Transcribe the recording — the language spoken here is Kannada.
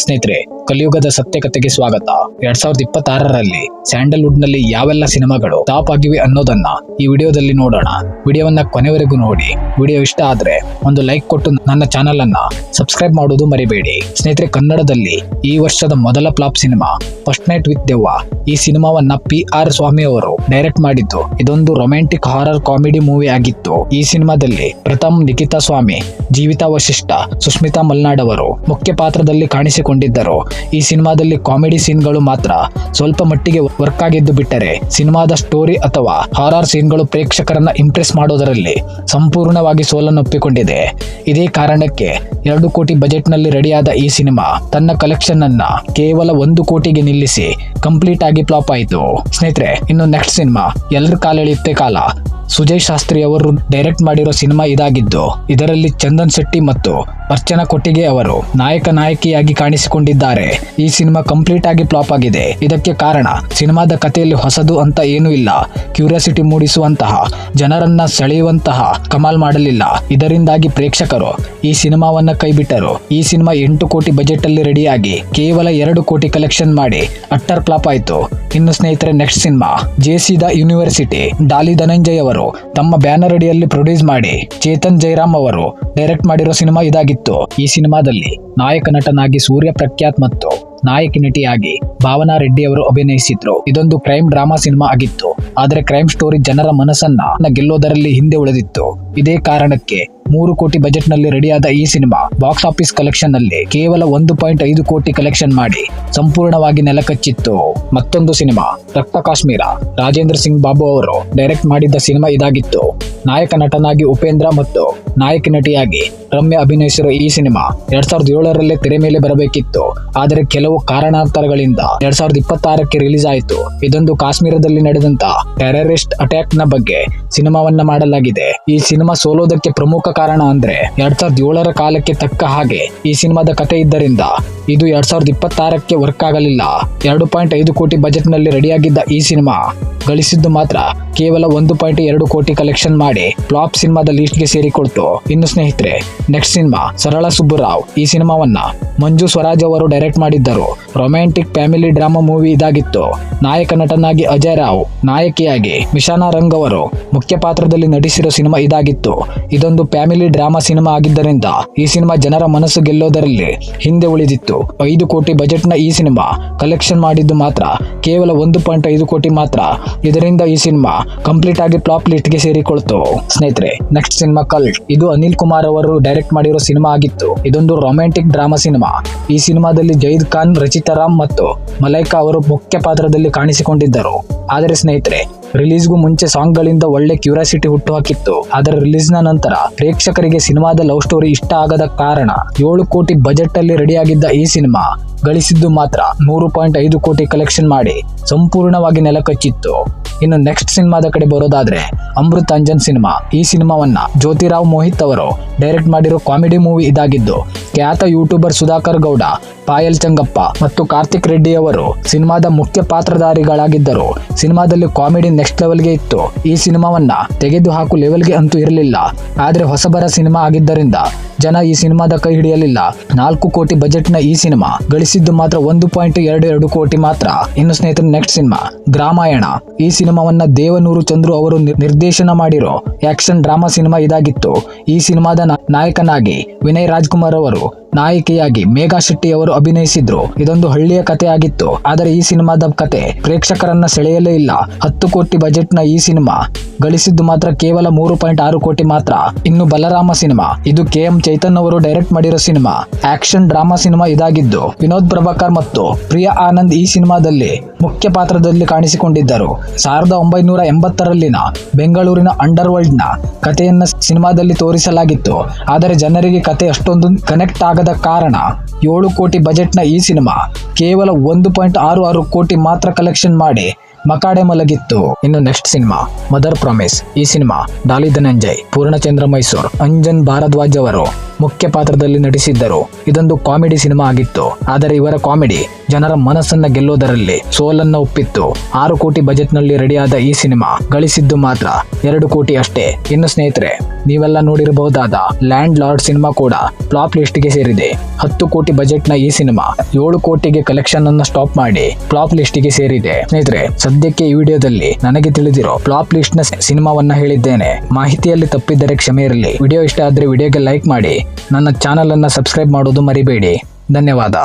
ಸ್ನೇಹಿತರೆ, ಕಲಿಯುಗದ ಸತ್ಯಕತೆಗೆ ಸ್ವಾಗತ. 2026ರಲ್ಲಿ ಸ್ಯಾಂಡಲ್ವುಡ್ ನಲ್ಲಿ ಯಾವೆಲ್ಲ ಸಿನಿಮಾಗಳು ಟಾಪ್ ಆಗಿವೆ ಅನ್ನೋದನ್ನ ಈ ವಿಡಿಯೋದಲ್ಲಿ ನೋಡೋಣ. ವಿಡಿಯೋವನ್ನ ಕೊನೆವರೆಗೂ ನೋಡಿ. ವಿಡಿಯೋ ಇಷ್ಟ ಆದ್ರೆ ಒಂದು ಲೈಕ್ ಕೊಟ್ಟು ನನ್ನ ಚಾನೆಲ್ ಅನ್ನ ಸಬ್ಸ್ಕ್ರೈಬ್ ಮಾಡೋದು ಮರಿಬೇಡಿ. ಸ್ನೇಹಿತರೆ, ಕನ್ನಡದಲ್ಲಿ ಈ ವರ್ಷದ ಮೊದಲ flop cinema first night with ದೆವ್ವ. ಈ ಸಿನಿಮಾವನ್ನ PR ಸ್ವಾಮಿ ಅವರು ಡೈರೆಕ್ಟ್ ಮಾಡಿದ್ದು. ಇದೊಂದು ರೊಮ್ಯಾಂಟಿಕ್ ಹಾರರ್ ಕಾಮಿಡಿ ಮೂವಿ ಆಗಿತ್ತು. ಈ ಸಿನಿಮಾದಲ್ಲಿ ಪ್ರಥಮ್ ನಿಖಿತಾ ಸ್ವಾಮಿ, ಜೀವಿತಾ ವಶಿಷ್ಠ, ಸುಸ್ಮಿತಾ ಮಲ್ನಾಡ್ ಅವರು ಮುಖ್ಯ ಪಾತ್ರದಲ್ಲಿ ಕಾಣಿಸಿಕೊಂಡಿದ್ದರು. ಈ ಸಿನಿಮಾದಲ್ಲಿ ಕಾಮಿಡಿ ಸೀನ್ಗಳು ಮಾತ್ರ ಸ್ವಲ್ಪ ಮಟ್ಟಿಗೆ ವರ್ಕ್ ಆಗಿದ್ದು ಬಿಟ್ಟರೆ ಸಿನಿಮಾದ ಸ್ಟೋರಿ ಅಥವಾ ಹಾರರ್ ಸೀನ್ಗಳು ಪ್ರೇಕ್ಷಕರನ್ನ ಇಂಪ್ರೆಸ್ ಮಾಡೋದರಲ್ಲಿ ಸಂಪೂರ್ಣವಾಗಿ ಸೋಲನ್ನೊಪ್ಪಿಕೊಂಡಿದೆ. ಇದೇ ಕಾರಣಕ್ಕೆ 2 ಕೋಟಿ ಬಜೆಟ್ ನಲ್ಲಿ ರೆಡಿಯಾದ ಈ ಸಿನಿಮಾ ತನ್ನ ಕಲೆಕ್ಷನ್ ಅನ್ನ ಕೇವಲ 1 ಕೋಟಿಗೆ ನಿಲ್ಲಿಸಿ ಕಂಪ್ಲೀಟ್ ಆಗಿ ಫ್ಲಾಪ್ ಆಯಿತು. ಸ್ನೇಹಿತರೆ, ಇನ್ನು ನೆಕ್ಸ್ಟ್ ಸಿನಿಮಾ ಎಲ್ಲರ ಕಾಲೆಳೆಯುತ್ತೆ ಕಾಲ. ಸುಜಯ್ ಶಾಸ್ತ್ರಿ ಅವರು ಡೈರೆಕ್ಟ್ ಮಾಡಿರೋ ಸಿನಿಮಾ ಇದಾಗಿದ್ದು, ಇದರಲ್ಲಿ ಚಂದನ್ ಶೆಟ್ಟಿ ಮತ್ತು ಅರ್ಚನಾ ಕೊಟ್ಟಿಗೆ ಅವರು ನಾಯಕಿಯಾಗಿ ಕಾಣಿಸಿಕೊಂಡಿದ್ದಾರೆ. ಈ ಸಿನಿಮಾ ಕಂಪ್ಲೀಟ್ ಆಗಿ ಫ್ಲಾಪ್ ಆಗಿದೆ. ಇದಕ್ಕೆ ಕಾರಣ ಸಿನಿಮಾದ ಕಥೆಯಲ್ಲಿ ಹೊಸದು ಅಂತ ಏನೂ ಇಲ್ಲ. ಕ್ಯೂರಿಯಾಸಿಟಿ ಮೂಡಿಸುವಂತಹ, ಜನರನ್ನ ಸೆಳೆಯುವಂತಹ ಕಮಾಲ್ ಮಾಡಲಿಲ್ಲ. ಇದರಿಂದಾಗಿ ಪ್ರೇಕ್ಷಕರು ಈ ಸಿನಿಮಾವನ್ನ ಕೈಬಿಟ್ಟರು. ಈ ಸಿನಿಮಾ 8 ಕೋಟಿ ಬಜೆಟ್ ಅಲ್ಲಿ ರೆಡಿಯಾಗಿ ಕೇವಲ 2 ಕೋಟಿ ಕಲೆಕ್ಷನ್ ಮಾಡಿ ಅಟ್ಟರ್ ಫ್ಲಾಪ್ ಆಯ್ತು. ಇನ್ನು ಸ್ನೇಹಿತರೆ, next cinema JC the university. Daali Dhananjay ಅವರು ತಮ್ಮ ಬ್ಯಾನರ್ ಅಡಿಯಲ್ಲಿ ಪ್ರೊಡ್ಯೂಸ್ ಮಾಡಿ ಚೇತನ್ ಜೈರಾಮ್ ಅವರು ಡೈರೆಕ್ಟ್ ಮಾಡಿರೋ ಸಿನಿಮಾ ಇದಾಗಿತ್ತು. ಈ ಸಿನಿಮಾದಲ್ಲಿ ನಾಯಕ ನಟನಾಗಿ ಸೂರ್ಯ ಪ್ರಖ್ಯಾತ್ ಮತ್ತು ನಾಯಕಿ ನಟಿಯಾಗಿ ಭಾವನಾ ರೆಡ್ಡಿ ಅವರು ಅಭಿನಯಿಸಿದ್ರು. ಇದೊಂದು ಕ್ರೈಮ್ ಡ್ರಾಮಾ ಸಿನಿಮಾ ಆಗಿತ್ತು. ಆದರೆ ಕ್ರೈಮ್ ಸ್ಟೋರಿ ಜನರ ಮನಸ್ಸನ್ನ ಗೆಲ್ಲೋದರಲ್ಲಿ ಹಿಂದೆ ಉಳಿದಿತ್ತು. ಇದೇ ಕಾರಣಕ್ಕೆ 3 ಕೋಟಿ ಬಜೆಟ್ ನಲ್ಲಿ ರೆಡಿಯಾದ ಈ ಸಿನಿಮಾ ಬಾಕ್ಸ್ ಆಫೀಸ್ ಕಲೆಕ್ಷನ್ ನಲ್ಲಿ ಕೇವಲ 1.5 ಕೋಟಿ ಕಲೆಕ್ಷನ್ ಮಾಡಿ ಸಂಪೂರ್ಣವಾಗಿ ನೆಲಕಚ್ಚಿತ್ತು. ಮತ್ತೊಂದು ಸಿನಿಮಾ ರಕ್ತ ಕಾಶ್ಮೀರ. ರಾಜೇಂದ್ರ ಸಿಂಗ್ ಬಾಬು ಅವರು ಡೈರೆಕ್ಟ್ ಮಾಡಿದ್ದ ಸಿನಿಮಾ ಇದಾಗಿತ್ತು. ನಾಯಕ ನಟನಾಗಿ ಉಪೇಂದ್ರ ಮತ್ತು ನಾಯಕಿ ನಟಿಯಾಗಿ ರಮ್ಯಾ ಅಭಿನಯಿಸಿರೋ ಈ ಸಿನಿಮಾ 2007ರಲ್ಲೇ ತೆರೆ ಮೇಲೆ ಬರಬೇಕಿತ್ತು. ಆದರೆ ಕೆಲವು ಕಾರಣಾಂತರಗಳಿಂದ 2026ಕ್ಕೆ ರಿಲೀಸ್ ಆಯಿತು. ಇದೊಂದು ಕಾಶ್ಮೀರದಲ್ಲಿ ನಡೆದಂತ ಟೆರರಿಸ್ಟ್ ಅಟ್ಯಾಕ್ ನ ಬಗ್ಗೆ ಸಿನಿಮಾವನ್ನ ಮಾಡಲಾಗಿದೆ. ಈ ಸಿನಿಮಾ ಸೋಲೋದಕ್ಕೆ ಪ್ರಮುಖ ಕಾರಣ ಅಂದ್ರೆ 2007ರ ಕಾಲಕ್ಕೆ ತಕ್ಕ ಹಾಗೆ ಈ ಸಿನಿಮಾದ ಕಥೆ ಇದ್ದರಿಂದ ಇದು 2026ಕ್ಕೆ ವರ್ಕ್ ಆಗಲಿಲ್ಲ. 2.5 ಕೋಟಿ ಬಜೆಟ್ ನಲ್ಲಿ ರೆಡಿಯಾಗಿದ್ದ ಈ ಸಿನಿಮಾ ಗಳಿಸಿದ್ದು ಮಾತ್ರ ಕೇವಲ 1.2 ಕೋಟಿ ಕಲೆಕ್ಷನ್ ಮಾಡಿ ಫ್ಲಾಪ್ ಸಿನಿಮಾದ ಲೀಸ್ಟ್ ಗೆ ಸೇರಿಕೊಳ್ತು. ಇನ್ನು ಸ್ನೇಹಿತರೆ, ನೆಕ್ಸ್ಟ್ ಸಿನಿಮಾ ಸರಳ ಸುಬ್ಬುರಾವ್. ಈ ಸಿನಿಮಾವನ್ನ ಮಂಜು ಸ್ವರಾಜ್ ಅವರು ಡೈರೆಕ್ಟ್ ಮಾಡಿದ್ದರು. ರೊಮ್ಯಾಂಟಿಕ್ ಫ್ಯಾಮಿಲಿ ಡ್ರಾಮಾ ಮೂವಿ ಇದಾಗಿತ್ತು. ನಾಯಕ ನಟನಾಗಿ ಅಜಯ್ ರಾವ್, ನಾಯಕಿಯಾಗಿ ಮಿಶಾನಾ ರಂಗ್ ಅವರು ಮುಖ್ಯ ಪಾತ್ರದಲ್ಲಿ ನಟಿಸಿರೋ ಸಿನಿಮಾ ಇದಾಗಿತ್ತು. ಇದೊಂದು ಫ್ಯಾಮಿಲಿ ಡ್ರಾಮಾ ಸಿನಿಮಾ ಆಗಿದ್ದರಿಂದ ಈ ಸಿನಿಮಾ ಜನರ ಮನಸ್ಸು ಗೆಲ್ಲೋದರಲ್ಲಿ ಹಿಂದೆ ಉಳಿದಿತ್ತು. 5 ಕೋಟಿ ಬಜೆಟ್ ನ ಈ ಸಿನಿಮಾ ಕಲೆಕ್ಷನ್ ಮಾಡಿದ್ದು ಮಾತ್ರ ಕೇವಲ 1.5 ಕೋಟಿ ಮಾತ್ರ. ಇದರಿಂದ ಈ ಸಿನಿಮಾ ಕಂಪ್ಲೀಟ್ ಆಗಿ ಫ್ಲಾಪ್ ಲಿಸ್ಟ್ ಗೆ ಸೇರಿಕೊಳ್ತು. ಸ್ನೇಹಿತರೆ, ನೆಕ್ಸ್ಟ್ ಸಿನಿಮಾ ಕಲ್ಟ್. ಇದು ಅನಿಲ್ ಕುಮಾರ್ ಅವರು ಡೈರೆಕ್ಟ್ ಮಾಡಿರೋ ಸಿನಿಮಾ ಆಗಿತ್ತು. ಇದೊಂದು ರೊಮ್ಯಾಂಟಿಕ್ ಡ್ರಾಮಾ ಸಿನಿಮಾ. ಈ ಸಿನಿಮಾದಲ್ಲಿ ಜೈದ್ ಖಾನ್, ರಚಿತಾ ರಾಮ್ ಮತ್ತು ಮಲೈಕಾ ಅವರು ಮುಖ್ಯ ಪಾತ್ರದಲ್ಲಿ ಕಾಣಿಸಿಕೊಂಡಿದ್ದರು. ಆದರೆ ಸ್ನೇಹಿತರೆ, ರಿಲೀಸ್ಗೂ ಮುಂಚೆ ಸಾಂಗ್ ಗಳಿಂದ ಒಳ್ಳೆ ಕ್ಯೂರಿಯಾಸಿಟಿ ಹುಟ್ಟುಹಾಕಿತ್ತು. ಆದರೆ ರಿಲೀಸ್ ನ ನಂತರ ಪ್ರೇಕ್ಷಕರಿಗೆ ಸಿನಿಮಾದ ಲವ್ ಸ್ಟೋರಿ ಇಷ್ಟ ಆಗದ ಕಾರಣ 7 ಕೋಟಿ ಬಜೆಟ್ ಅಲ್ಲಿ ರೆಡಿಯಾಗಿದ್ದ ಈ ಸಿನಿಮಾ ಗಳಿಸಿದ್ದು ಮಾತ್ರ 3.5 ಕೋಟಿ ಕಲೆಕ್ಷನ್ ಮಾಡಿ ಸಂಪೂರ್ಣವಾಗಿ ನೆಲಕಚ್ಚಿತ್ತು. ಇನ್ನು ನೆಕ್ಸ್ಟ್ ಸಿನಿಮಾದ ಕಡೆ ಬರೋದಾದ್ರೆ ಅಮೃತ್ ಅಂಜನ್ ಸಿನಿಮಾ. ಈ ಸಿನಿಮಾವನ್ನ ಜ್ಯೋತಿರಾವ್ ಮೋಹಿತ್ ಅವರು ಡೈರೆಕ್ಟ್ ಮಾಡಿರೋ ಕಾಮಿಡಿ ಮೂವಿ ಇದಾಗಿದ್ದು, ಖ್ಯಾತ ಯೂಟ್ಯೂಬರ್ ಸುಧಾಕರ್ ಗೌಡ, ಪಾಯಲ್ ಚಂಗಪ್ಪ ಮತ್ತು ಕಾರ್ತಿಕ್ ರೆಡ್ಡಿ ಅವರು ಸಿನಿಮಾದ ಮುಖ್ಯ ಪಾತ್ರಧಾರಿಗಳಾಗಿದ್ದರು. ಸಿನಿಮಾದಲ್ಲಿ ಕಾಮಿಡಿ ನೆಕ್ಸ್ಟ್ ಲೆವೆಲ್ಗೆ ಇತ್ತು. ಈ ಸಿನಿಮಾವನ್ನ ತೆಗೆದು ಹಾಕು ಲೆವೆಲ್ಗೆ ಅಂತೂ ಇರಲಿಲ್ಲ. ಆದ್ರೆ ಹೊಸಬರ ಸಿನಿಮಾ ಆಗಿದ್ದರಿಂದ ಜನ ಈ ಸಿನಿಮಾದ ಕೈ ಹಿಡಿಯಲಿಲ್ಲ. 4 ಕೋಟಿ ಬಜೆಟ್ ನ ಈ ಸಿನಿಮಾ ಗಳಿಸಿದ್ದು ಮಾತ್ರ 1.22 ಕೋಟಿ ಮಾತ್ರ. ಇನ್ನು ಸ್ನೇಹಿತರೆ, ನೆಕ್ಸ್ಟ್ ಸಿನಿಮಾ ಗ್ರಾಮಾಯಣ. ಈ ಸಿನಿಮಾವನ್ನ ದೇವನೂರು ಚಂದ್ರು ಅವರು ನಿರ್ದೇಶನ ಮಾಡಿರೋ ಆಕ್ಷನ್ ಡ್ರಾಮಾ ಸಿನಿಮಾ ಇದಾಗಿತ್ತು. ಈ ಸಿನಿಮಾದ ನಾಯಕನಾಗಿ ವಿನಯ್ ರಾಜ್ಕುಮಾರ್ ಅವರು, ನಾಯಕಿಯಾಗಿ ಮೇಘಾ ಶೆಟ್ಟಿ ಅವರು ಅಭಿನಯಿಸಿದ್ರು. ಇದೊಂದು ಹಳ್ಳಿಯ ಕಥೆ ಆಗಿತ್ತು. ಆದರೆ ಈ ಸಿನಿಮಾದ ಕತೆ ಪ್ರೇಕ್ಷಕರನ್ನ ಸೆಳೆಯಲೇ ಇಲ್ಲ. 10 ಕೋಟಿ ಬಜೆಟ್ ನ ಈ ಸಿನಿಮಾ ಗಳಿಸಿದ್ದು ಮಾತ್ರ ಕೇವಲ 3.6 ಕೋಟಿ ಮಾತ್ರ. ಇನ್ನು ಬಲರಾಮ ಸಿನಿಮಾ. ಇದು KM ಚೈತನ್ ಅವರು ಡೈರೆಕ್ಟ್ ಮಾಡಿರೋ ಸಿನಿಮಾ. ಆಕ್ಷನ್ ಡ್ರಾಮಾ ಸಿನಿಮಾ ಇದಾಗಿದ್ದು, ವಿನೋದ್ ಪ್ರಭಾಕರ್ ಮತ್ತು ಪ್ರಿಯಾ ಆನಂದ್ ಈ ಸಿನಿಮಾದಲ್ಲಿ ಮುಖ್ಯ ಪಾತ್ರದಲ್ಲಿ ಕಾಣಿಸಿಕೊಂಡಿದ್ದರು. 1980ರಲ್ಲಿನ ಬೆಂಗಳೂರಿನ ಅಂಡರ್ ವರ್ಲ್ಡ್ ನ ಕಥೆಯನ್ನ ಸಿನಿಮಾದಲ್ಲಿ ತೋರಿಸಲಾಗಿತ್ತು. ಆದರೆ ಜನರಿಗೆ ಕತೆ ಅಷ್ಟೊಂದು ಕನೆಕ್ಟ್ ಆಗದ ಕಾರಣ 7 ಕೋಟಿ ಬಜೆಟ್ ನ ಈ ಸಿನಿಮಾ ಕೇವಲ 1.66 ಕೋಟಿ ಮಾತ್ರ ಕಲೆಕ್ಷನ್ ಮಾಡಿ ಮಕಾಡೆ ಮಲಗಿತ್ತು. ಇನ್ನು ನೆಕ್ಸ್ಟ್ ಸಿನಿಮಾ ಮದರ್ ಪ್ರಾಮಿಸ್. ಈ ಸಿನಿಮಾ ಡಾಲಿ ಧನಂಜಯ್, ಪೂರ್ಣಚಂದ್ರ ಮೈಸೂರ್, ಅಂಜನ್ ಭಾರದ್ವಾಜ್ ಅವರು ಮುಖ್ಯ ಪಾತ್ರದಲ್ಲಿ ನಟಿಸಿದ್ದರು. ಇದೊಂದು ಕಾಮಿಡಿ ಸಿನಿಮಾ ಆಗಿತ್ತು. ಆದರೆ ಇವರ ಕಾಮಿಡಿ ಜನರ ಮನಸ್ಸನ್ನ ಗೆಲ್ಲೋದರಲ್ಲಿ ಸೋಲನ್ನ ಒಪ್ಪಿತ್ತು. 6 ಕೋಟಿ ಬಜೆಟ್ ನಲ್ಲಿ ರೆಡಿಯಾದ ಈ ಸಿನಿಮಾ ಗಳಿಸಿದ್ದು ಮಾತ್ರ 2 ಕೋಟಿ ಅಷ್ಟೇ. ಇನ್ನು ಸ್ನೇಹಿತರೆ, ನೀವೆಲ್ಲ ನೋಡಿರಬಹುದಾದ ಲ್ಯಾಂಡ್ ಲಾರ್ಡ್ ಸಿನಿಮಾ ಕೂಡ ಫ್ಲಾಪ್ ಲಿಸ್ಟ್ ಗೆ ಸೇರಿದೆ. 10 ಕೋಟಿ ಬಜೆಟ್ ನ ಈ ಸಿನಿಮಾ 7 ಕೋಟಿಗೆ ಕಲೆಕ್ಷನ್ ಅನ್ನ ಸ್ಟಾಪ್ ಮಾಡಿ ಫ್ಲಾಪ್ ಲಿಸ್ಟ್ ಗೆ ಸೇರಿದೆ. ಸ್ನೇಹಿತರೆ, ಸದ್ಯಕ್ಕೆ ಈ ವಿಡಿಯೋದಲ್ಲಿ ನನಗೆ ತಿಳಿದಿರೋ ಫ್ಲಾಪ್ ಲಿಸ್ಟ್ ನ ಸಿನಿಮಾವನ್ನ ಹೇಳಿದ್ದೇನೆ. ಮಾಹಿತಿಯಲ್ಲಿ ತಪ್ಪಿದ್ದರೆ ಕ್ಷಮೆ ಇರಲಿ. ವಿಡಿಯೋ ಇಷ್ಟ ಆದ್ರೆ ವಿಡಿಯೋಗೆ ಲೈಕ್ ಮಾಡಿ, ನನ್ನ ಚಾನಲ್ ಅನ್ನ ಸಬ್ಸ್ಕ್ರೈಬ್ ಮಾಡೋದು ಮರಿಬೇಡಿ. ಧನ್ಯವಾದ.